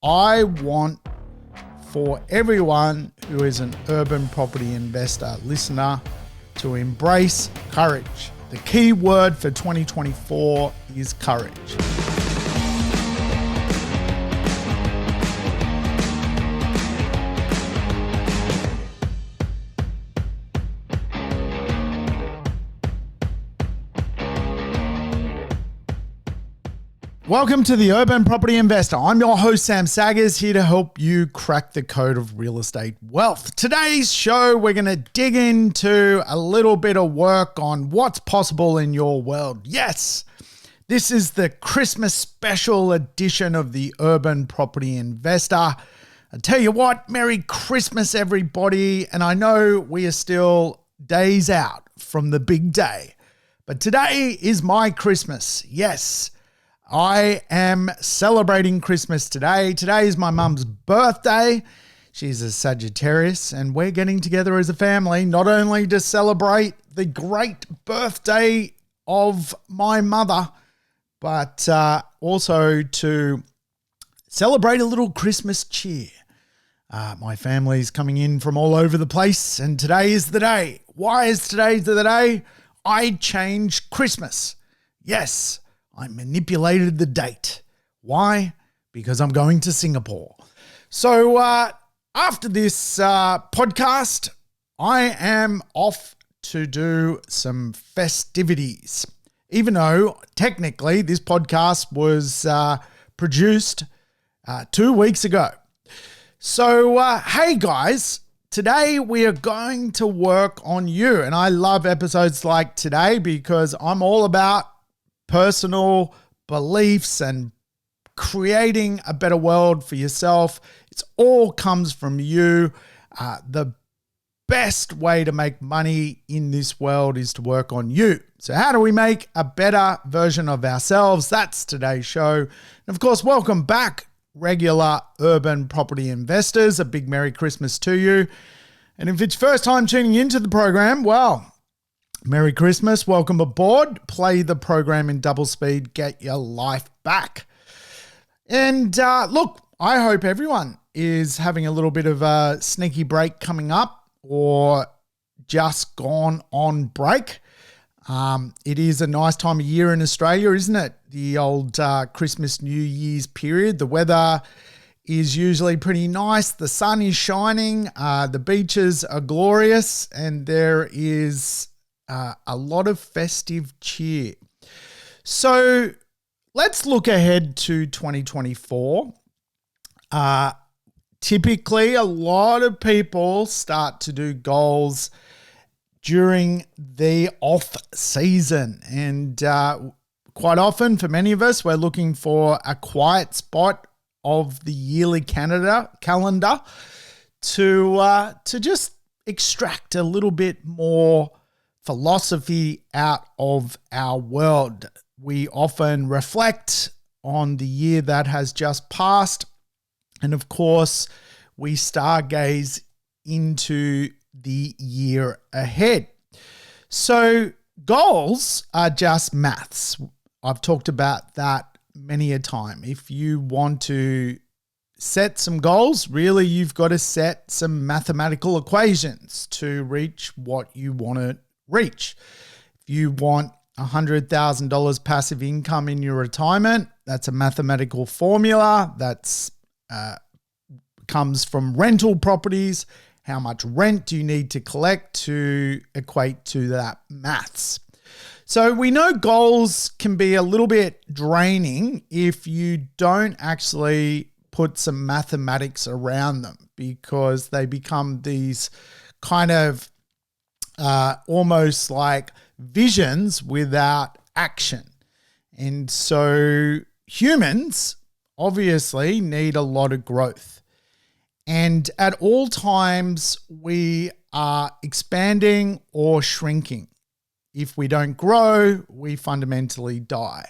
I want for everyone who is an urban property investor listener to embrace courage. The key word for 2024 is courage. Welcome to the Urban Property Investor. I'm your host, Sam Saggers, here to help you crack the code of real estate wealth. Today's show, we're going to dig into a little bit of work on what's possible in your world. Yes, this is the Christmas special edition of the Urban Property Investor. I tell you what, Merry Christmas, everybody. And I know we are still days out from the big day, but today is my Christmas. Yes, I am celebrating Christmas today. Today is my mum's birthday. She's a Sagittarius, and we're getting together as a family, not only to celebrate the great birthday of my mother, but also to celebrate a little Christmas cheer. My family's coming in from all over the place, and today is the day. Why is today the day? I changed Christmas. Yes, I manipulated the date. Why? Because I'm going to Singapore. So after this podcast, I am off to do some festivities. Even though technically this podcast was produced 2 weeks ago. So hey guys, today we are going to work on you. And I love episodes like today because I'm all about personal beliefs and creating a better world for yourself. It all comes from you. The best way to make money in this world is to work on you. So how do we make a better version of ourselves? That's today's show. And of course, welcome back, regular urban property investors. A big Merry Christmas to you. And if it's your first time tuning into the program, well, Merry Christmas, welcome aboard. Play the program in double speed, get your life back. And look, I hope everyone is having a little bit of a sneaky break coming up or just gone on break. It is a nice time of year in Australia, isn't it? The old Christmas, New Year's period. The weather is usually pretty nice. The sun is shining. The beaches are glorious, and there is a lot of festive cheer. So let's look ahead to 2024. Typically, a lot of people start to do goals during the off season. And quite often, for many of us, we're looking for a quiet spot of the yearly calendar to just extract a little bit more philosophy out of our world. We often reflect on the year that has just passed. And of course, we stargaze into the year ahead. So goals are just maths. I've talked about that many a time. If you want to set some goals, really you've got to set some mathematical equations to reach what you want to reach. If you want $100,000 passive income in your retirement, that's a mathematical formula that's comes from rental properties. How much rent do you need to collect to equate to that maths? So we know goals can be a little bit draining if you don't actually put some mathematics around them, because they become these kind of almost like visions without action. And so humans obviously need a lot of growth. And at all times, we are expanding or shrinking. If we don't grow, we fundamentally die.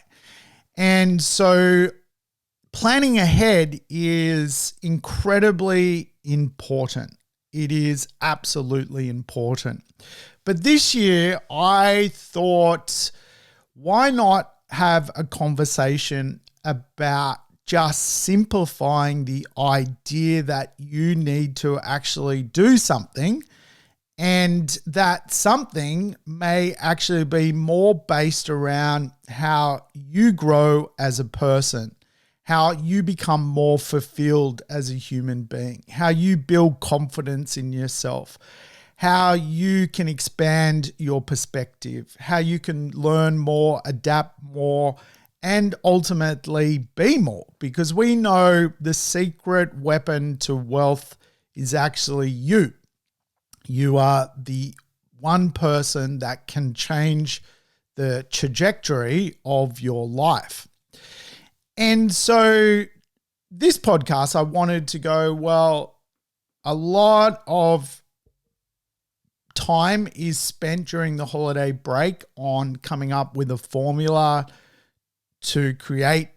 And so planning ahead is incredibly important. It is absolutely important. But this year, I thought, why not have a conversation about just simplifying the idea that you need to actually do something, and that something may actually be more based around how you grow as a person, how you become more fulfilled as a human being, how you build confidence in yourself, how you can expand your perspective, how you can learn more, adapt more, and ultimately be more. Because we know the secret weapon to wealth is actually you. You are the one person that can change the trajectory of your life. And so this podcast, I wanted to go, well, a lot of time is spent during the holiday break on coming up with a formula to create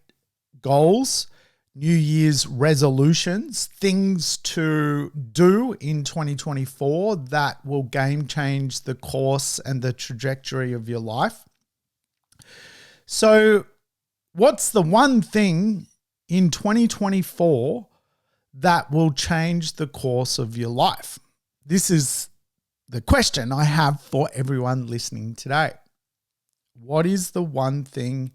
goals, New Year's resolutions, things to do in 2024 that will game change the course and the trajectory of your life. So what's the one thing in 2024 that will change the course of your life? This is the question I have for everyone listening today. What is the one thing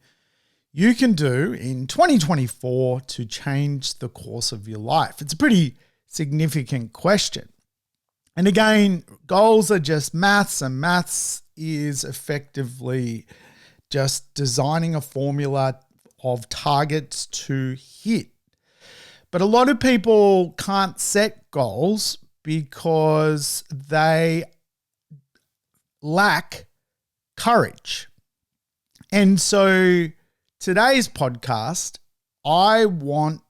you can do in 2024 to change the course of your life? It's a pretty significant question. And again, goals are just maths, and maths is effectively just designing a formula of targets to hit. But a lot of people can't set goals because they lack courage. And so today's podcast, I want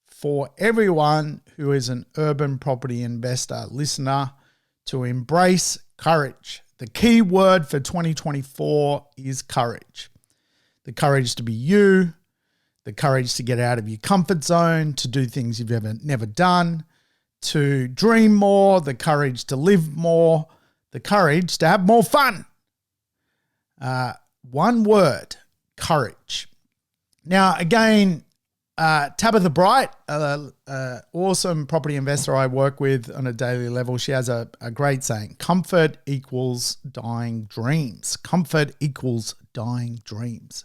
for everyone who is an urban property investor listener to embrace courage. The key word for 2024 is courage. The courage to be you, the courage to get out of your comfort zone, to do things you've never done, to dream more, the courage to live more, the courage to have more fun. One word, courage. Now, again, Tabitha Bright, awesome property investor I work with on a daily level, she has a great saying: comfort equals dying dreams. Comfort equals dying dreams.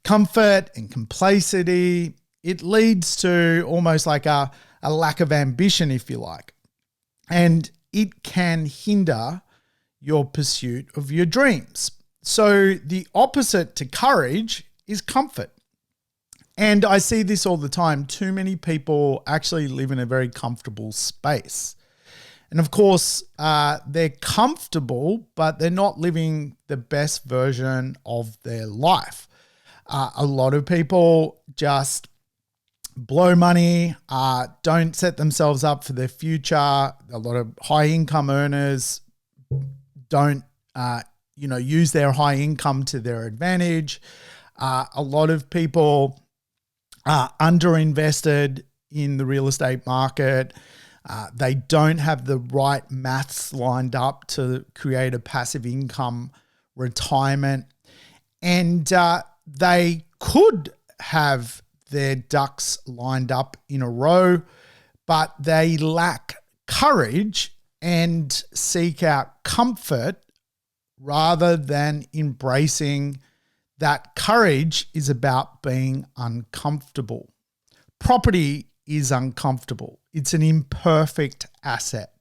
Comfort and complacency, it leads to almost like a lack of ambition, if you like. And it can hinder your pursuit of your dreams. So the opposite to courage is comfort. And I see this all the time. Too many people actually live in a very comfortable space. And of course, they're comfortable, but they're not living the best version of their life. A lot of people just blow money, don't set themselves up for their future. A lot of high income earners don't, use their high income to their advantage. A lot of people are underinvested in the real estate market. They don't have the right maths lined up to create a passive income retirement. And they could have their ducks lined up in a row, but they lack courage and seek out comfort rather than embracing that courage is about being uncomfortable. Property is uncomfortable. It's an imperfect asset.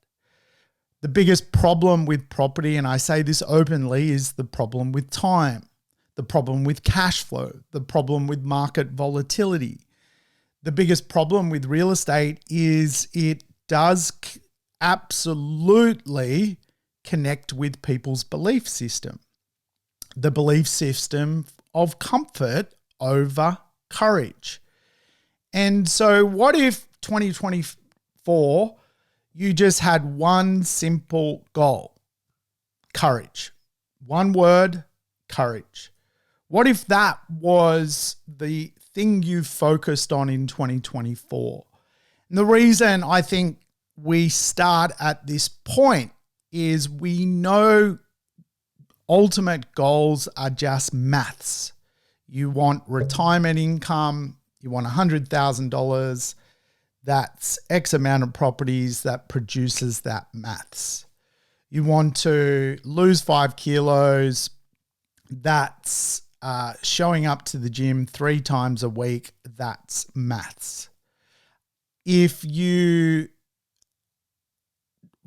The biggest problem with property, and I say this openly, is the problem with time, the problem with cash flow, the problem with market volatility. The biggest problem with real estate is it does absolutely connect with people's belief system. The belief system of comfort over courage. And so what if 2024, you just had one simple goal? Courage. One word, courage. What if that was the thing you focused on in 2024? And the reason I think we start at this point is we know ultimate goals are just maths. You want retirement income, You want $100,000. That's X amount of properties that produces that maths. You want to lose 5 kilos. That's showing up to the gym 3 times a week. That's maths. If you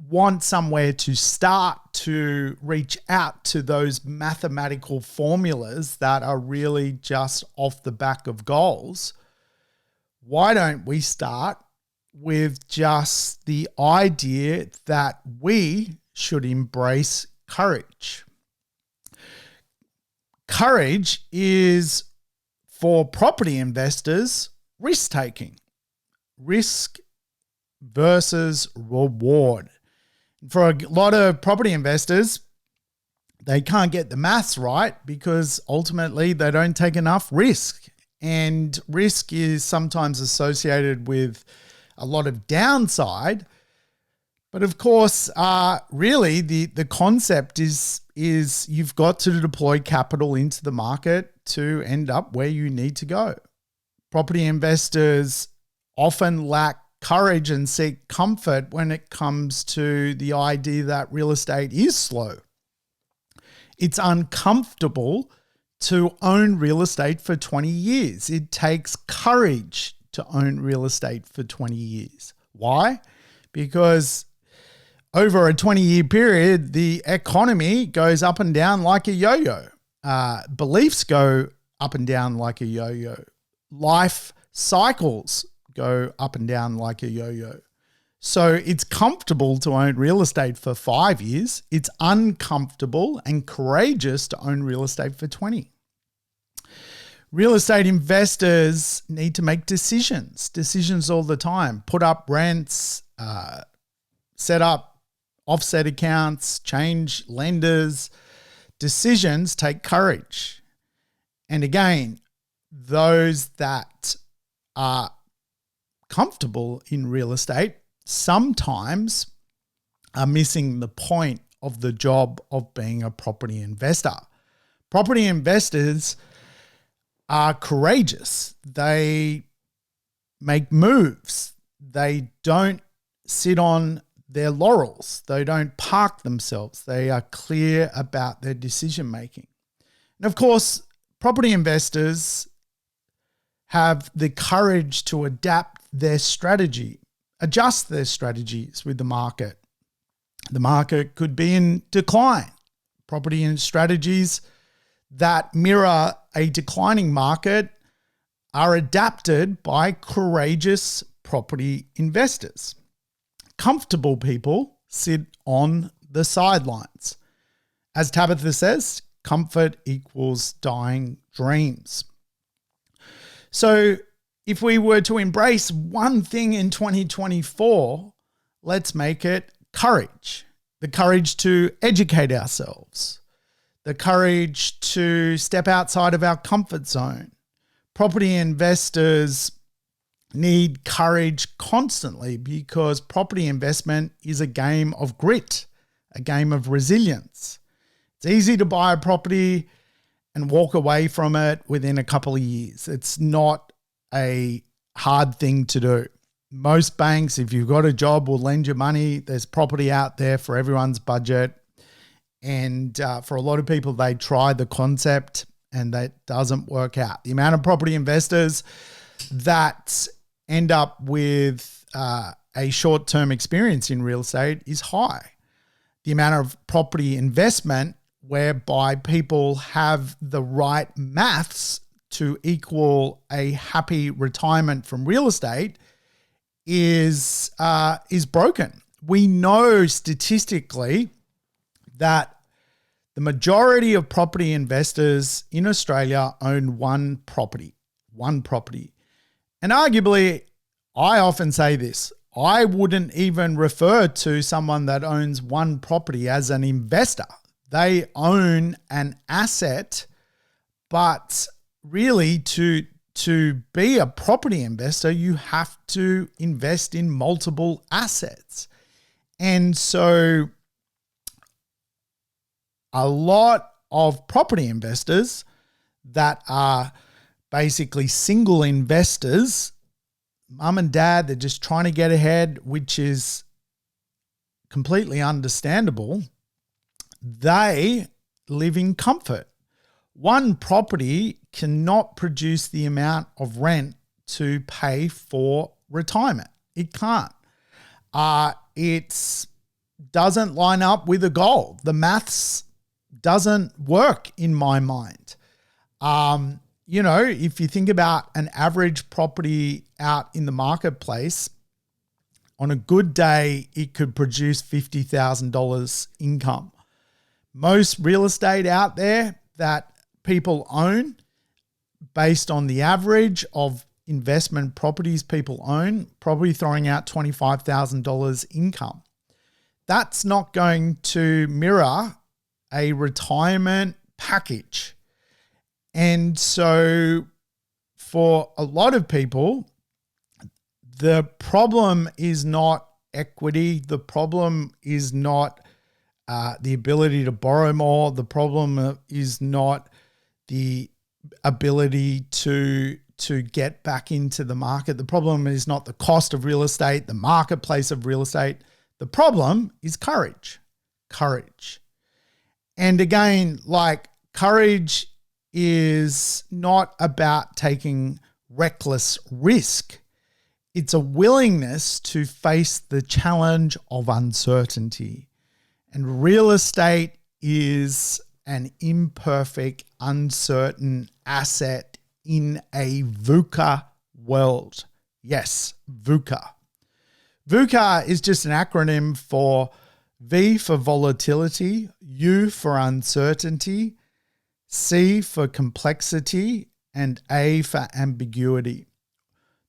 want somewhere to start to reach out to those mathematical formulas that are really just off the back of goals, why don't we start with just the idea that we should embrace courage? Courage is, for property investors, risk-taking. Risk versus reward. For a lot of property investors, they can't get the maths right because ultimately they don't take enough risk. And risk is sometimes associated with a lot of downside. But of course, really the concept is you've got to deploy capital into the market to end up where you need to go. Property investors often lack courage and seek comfort when it comes to the idea that real estate is slow. It's uncomfortable to own real estate for 20 years. It takes courage to own real estate for 20 years. Why? Because over a 20-year period, the economy goes up and down like a yo-yo. Beliefs go up and down like a yo-yo. Life cycles go up and down like a yo-yo. So it's comfortable to own real estate for 5 years. It's uncomfortable and courageous to own real estate for 20. Real estate investors need to make decisions all the time. Put up rents, set up offset accounts, change lenders. Decisions take courage. And again, those that are comfortable in real estate sometimes are missing the point of the job of being a property investor. Property investors are courageous. They make moves. They don't sit on their laurels. They don't park themselves. They are clear about their decision making. And of course, property investors have the courage to adapt their strategy, adjust their strategies with the market. The market could be in decline. Property and strategies that mirror a declining market are adapted by courageous property investors. Comfortable people sit on the sidelines. As Tabitha says, comfort equals dying dreams. So if we were to embrace one thing in 2024, let's make it courage. The courage to educate ourselves. The courage to step outside of our comfort zone. Property investors need courage constantly because property investment is a game of grit, a game of resilience. It's easy to buy a property and walk away from it within a couple of years. It's not a hard thing to do. Most banks, if you've got a job, will lend you money. There's property out there for everyone's budget. And for a lot of people, they try the concept and that doesn't work out. The amount of property investors that end up with a short-term experience in real estate is high. The amount of property investment whereby people have the right maths to equal a happy retirement from real estate is broken. We know statistically that the majority of property investors in Australia own one property. And arguably, I often say this, I wouldn't even refer to someone that owns one property as an investor. They own an asset, but really to be a property investor, you have to invest in multiple assets. And so a lot of property investors that are basically single investors, mum and dad, they're just trying to get ahead, which is completely understandable. They live in comfort. One property cannot produce the amount of rent to pay for retirement. It can't. It doesn't line up with a goal. The maths doesn't work in my mind. If you think about an average property out in the marketplace, on a good day, it could produce $50,000 income. Most real estate out there that people own, based on the average of investment properties people own, probably throwing out $25,000 income. That's not going to mirror a retirement package. And so for a lot of people, the problem is not equity. The problem is not the ability to borrow more. The problem is not the ability to get back into the market. The problem is not the cost of real estate, the marketplace of real estate. The problem is courage. Courage. And again, courage is not about taking reckless risk. It's a willingness to face the challenge of uncertainty. And real estate is an imperfect, uncertain asset in a VUCA world. Yes, VUCA. VUCA is just an acronym for V for volatility, U for uncertainty, C for complexity, and A for ambiguity.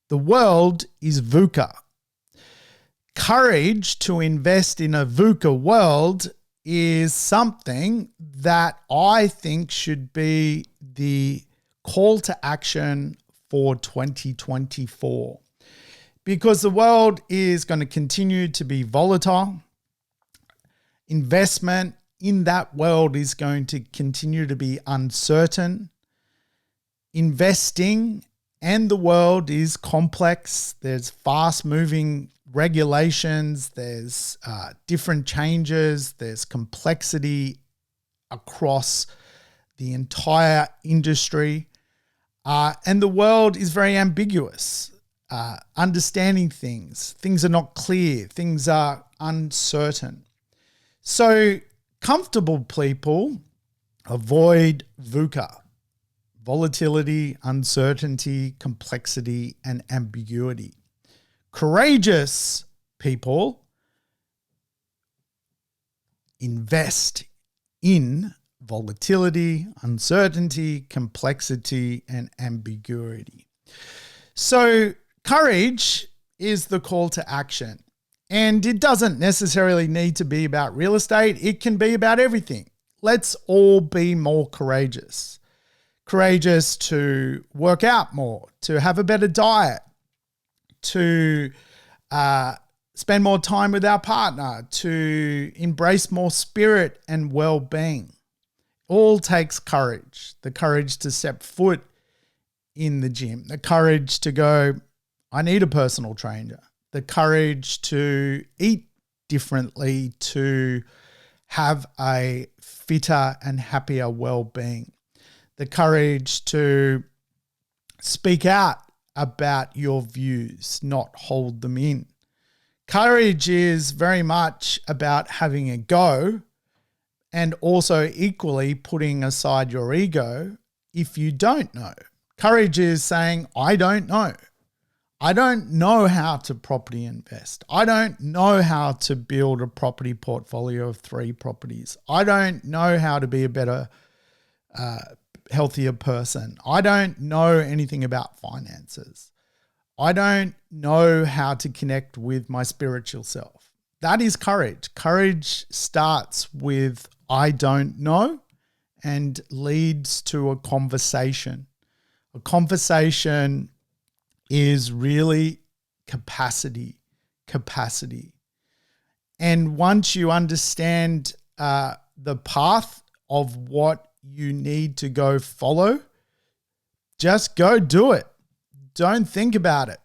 The world is VUCA. Courage to invest in a VUCA world is something that I think should be the call to action for 2024, because the world is going to continue to be volatile. Investment in that world is going to continue to be uncertain. Investing and the world is complex. There's fast-moving regulations. There's different changes. There's complexity across the entire industry. And the world is very ambiguous. Understanding things are not clear. Things are uncertain. So comfortable people avoid VUCA. Volatility, uncertainty, complexity, and ambiguity. Courageous people invest in volatility, uncertainty, complexity, and ambiguity. So courage is the call to action. And it doesn't necessarily need to be about real estate. It can be about everything. Let's all be more courageous. Courageous to work out more, to have a better diet, to spend more time with our partner, to embrace more spirit and well-being. All takes courage. The courage to step foot in the gym, the courage to go, I need a personal trainer, the courage to eat differently, to have a fitter and happier well-being, the courage to speak out about your views, not hold them in. Courage is very much about having a go, and also equally putting aside your ego if you don't know. Courage is saying, I don't know. I don't know how to property invest. I don't know how to build a property portfolio of 3 properties. I don't know how to be a better, healthier person. I don't know anything about finances. I don't know how to connect with my spiritual self. That is courage. Courage starts with I don't know and leads to a conversation. A conversation is really capacity. And once you understand the path of what you need to go follow Just go do it. Don't think about it.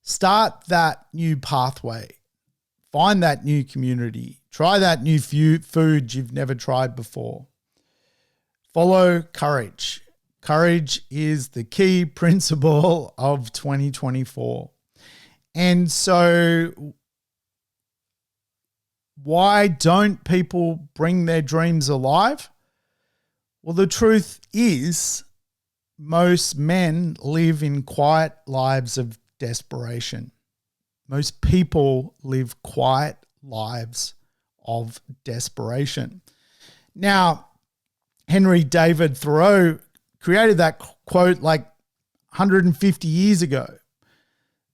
Start that new pathway. Find that new community. Try that new food you've never tried before. Follow courage. Courage is the key principle of 2024. And so why don't people bring their dreams alive? Well, the truth is most men live in quiet lives of desperation. Most people live quiet lives of desperation. Now, Henry David Thoreau created that quote like 150 years ago.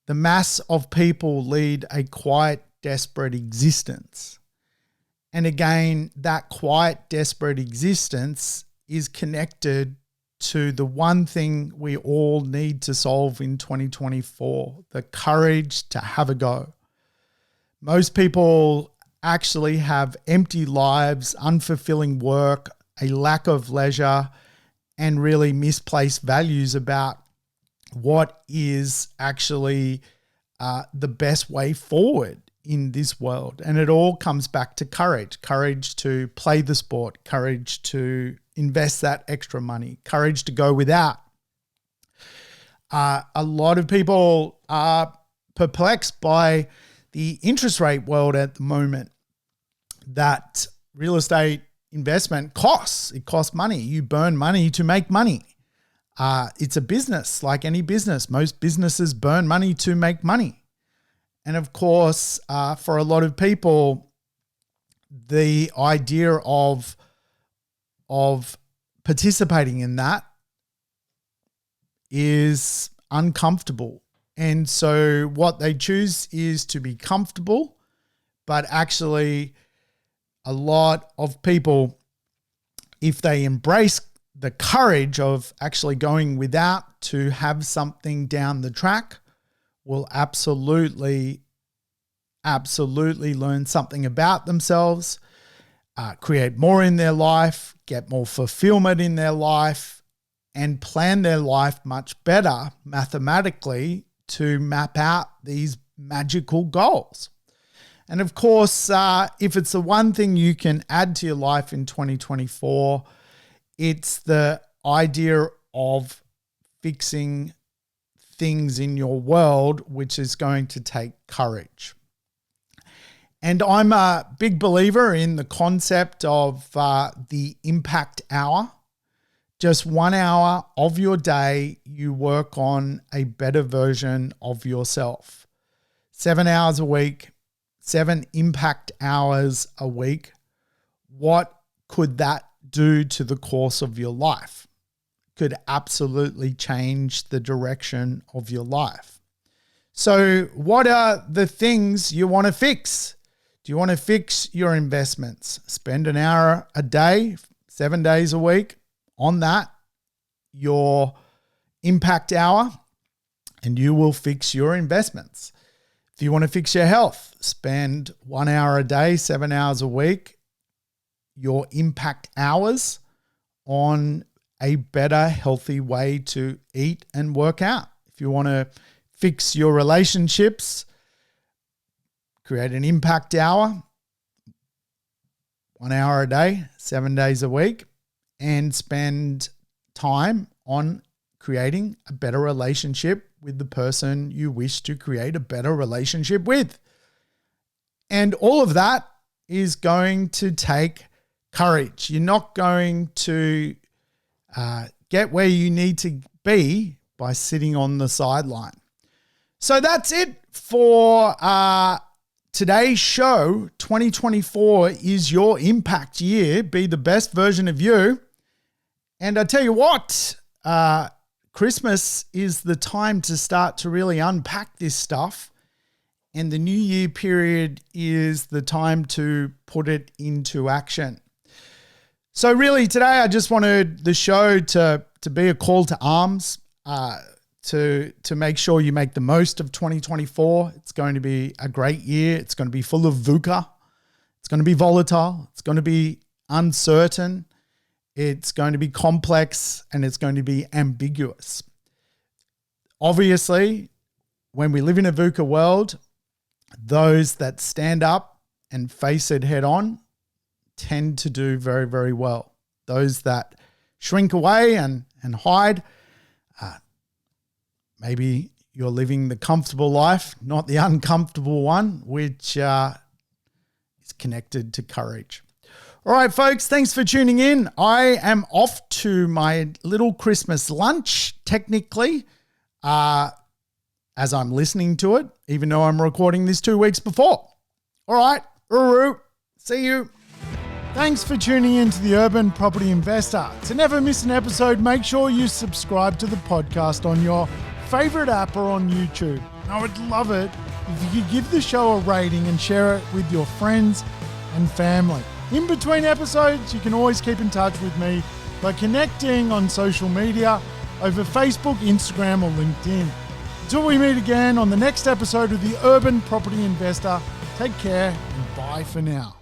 The mass of people lead a quiet, desperate existence. And again, that quiet, desperate existence is connected to the one thing we all need to solve in 2024, the courage to have a go. Most people actually have empty lives, unfulfilling work, a lack of leisure, and really misplaced values about what is actually the best way forward in this world. And it all comes back to courage to play the sport, courage to invest that extra money, courage to go without. A lot of people are perplexed by the interest rate world at the moment, that real estate investment costs. It costs money. You burn money to make money. It's a business like any business. Most businesses burn money to make money. And of course, for a lot of people, the idea of participating in that is uncomfortable. And so what they choose is to be comfortable, but actually a lot of people, if they embrace the courage of actually going without to have something down the track, will absolutely learn something about themselves, create more in their life, get more fulfillment in their life, and plan their life much better mathematically to map out these magical goals. And of course, if it's the one thing you can add to your life in 2024, it's the idea of fixing things in your world, which is going to take courage. And I'm a big believer in the concept of the impact hour. Just 1 hour of your day, you work on a better version of yourself. 7 hours a week, 7 impact hours a week. What could that do to the course of your life? Could absolutely change the direction of your life. So what are the things you want to fix? Do you want to fix your investments? Spend an hour a day, 7 days a week on that, your impact hour, and you will fix your investments. If you want to fix your health, spend 1 hour a day, 7 hours a week, your impact hours on a better, healthy way to eat and work out. If you want to fix your relationships, create an impact hour, 1 hour a day, 7 days a week, and spend time on creating a better relationship with the person you wish to create a better relationship with. And all of that is going to take courage. You're not going to get where you need to be by sitting on the sideline. So that's it for today's show. 2024 is your impact year. Be the best version of you. And I tell you what, Christmas is the time to start to really unpack this stuff. And the New Year period is the time to put it into action. So really today I just wanted the show to be a call to arms, to make sure you make the most of 2024. It's going to be a great year. It's going to be full of VUCA. It's going to be volatile. It's going to be uncertain. It's going to be complex and it's going to be ambiguous. Obviously, when we live in a VUCA world, those that stand up and face it head on tend to do very, very well. Those that shrink away and hide, maybe you're living the comfortable life, not the uncomfortable one, which is connected to courage. All right, folks, thanks for tuning in. I am off to my little Christmas lunch, technically, as I'm listening to it, even though I'm recording this 2 weeks before. All right, Uru, see you. Thanks for tuning in to the Urban Property Investor. To never miss an episode, make sure you subscribe to the podcast on your favorite app or on YouTube. I would love it if you could give the show a rating and share it with your friends and family. In between episodes, you can always keep in touch with me by connecting on social media over Facebook, Instagram, or LinkedIn. Until we meet again on the next episode of the Urban Property Investor, take care and bye for now.